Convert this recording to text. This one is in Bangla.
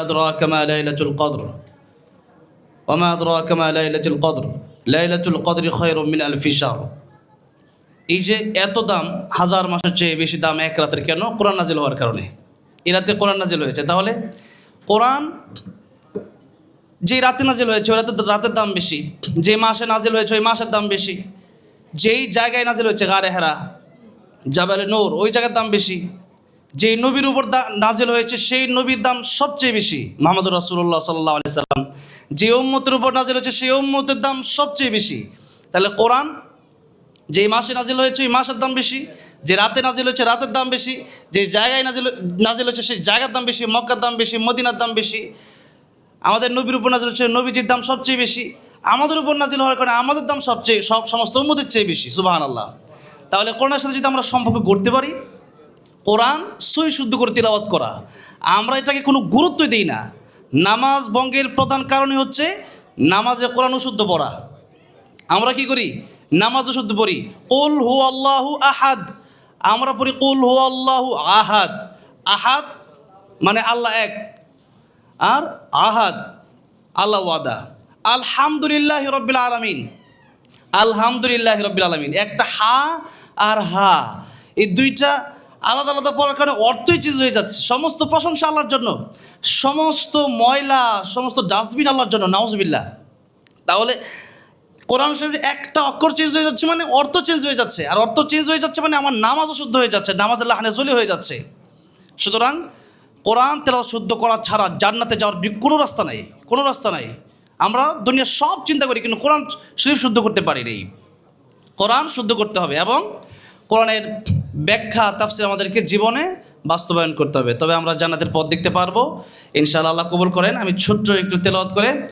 أدراك ما ليلة القدر وما أدراك ما ليلة القدر ليلة القدر خير من ألف شهر। এই যে এত দাম, হাজার মাসের চেয়ে বেশি দাম এক রাতের, কেন? কোরআন নাজিল হওয়ার কারণে। এই রাতে কোরআন নাজিল হয়েছে। তাহলে কোরআন যে রাতে নাজিল হয়েছে ওই রাতের দাম বেশি, যে মাসে নাজিল হয়েছে ওই মাসের দাম বেশি, যেই জায়গায় নাজিল হয়েছে গারে হেরা, জাবালে নূর, ওই জায়গার দাম বেশি, যেই নবীর উপর নাজিল হয়েছে সেই নবীর দাম সবচেয়ে বেশি, মুহাম্মদুর রাসূলুল্লাহ সাল্লাল্লাহু আলাইহি সাল্লাম। যে উম্মতের উপর নাজিল হয়েছে সেই উম্মতের দাম সবচেয়ে বেশি। তাহলে কোরআন যে মাসে নাজিল হয়েছে ওই মাসের দাম বেশি, যে রাতে নাজিল হয়েছে রাতের দাম বেশি, যে জায়গায় নাজিল হয়েছে সেই জায়গার দাম বেশি, মক্কার দাম বেশি, মদিনার দাম বেশি। আমাদের নবীর উপর নাজিল হচ্ছে, নবীজির দাম সবচেয়ে বেশি। আমাদের উপর নাজিল হওয়ার কারণে আমাদের দাম সবচেয়ে সমস্ত উম্মতের চেয়ে বেশি। সুবহানাল্লাহ। তাহলে কোরআনের সাথে যদি আমরা সম্পর্ক গড়তে পারি, কোরআন সহি শুদ্ধ করে তিলাওয়াত করা, আমরা এটাকে কোনো গুরুত্ব দিই না। নামাজ ভঙ্গের প্রধান কারণই হচ্ছে নামাজে কোরআন শুদ্ধ পড়া। আমরা কি করি? নামাজও শুদ্ধ পড়ি, কুল হু আল্লাহু আহাদ, আমরা পড়ি কুল হু আল্লাহু আহাদ। আহাদ মানে আল্লাহ এক, আর আহাদ আল্লাহ ওয়াদা। আলহামদুলিল্লাহি রাব্বিল আলামিন, আলহামদুলিল্লাহি রাব্বিল আলামিন, একটা হা আর হা, এই দুইটা আলাদা আলাদা পড়ার কারণে অর্থই চেঞ্জ হয়ে যাচ্ছে। সমস্ত প্রশংসা আল্লাহর জন্য, সমস্ত ময়লা, সমস্ত ডাস্টবিন আল্লাহর জন্য, নাউজুবিল্লাহ। তাহলে কোরআন শরীফের একটা অক্ষর চেঞ্জ হয়ে যাচ্ছে মানে অর্থ চেঞ্জ হয়ে যাচ্ছে, আর অর্থ চেঞ্জ হয়ে যাচ্ছে মানে আমার নামাজও শুদ্ধ হয়ে যাচ্ছে, নামাজের লাহানে জলি হয়ে যাচ্ছে। সুতরাং কোরআন তেলাওয়াত শুদ্ধ করা ছাড়া জান্নাতে যাওয়ার কোনো রাস্তা নাই, কোনো রাস্তা নাই। আমরা দুনিয়ার সব চিন্তা করি কিন্তু কোরআন শরীফ শুদ্ধ করতে পারি নাই। কোরআন শুদ্ধ করতে হবে এবং কোরআনের ব্যাখ্যা তাফসীর আমাদেরকে জীবনে বাস্তবায়ন করতে হবে, তবে আমরা জান্নাতের পথ দেখতে পারবো ইনশাআল্লাহ। আল্লাহ কবুল করেন। আমি ছোট্ট একটু তেলাওয়াত করে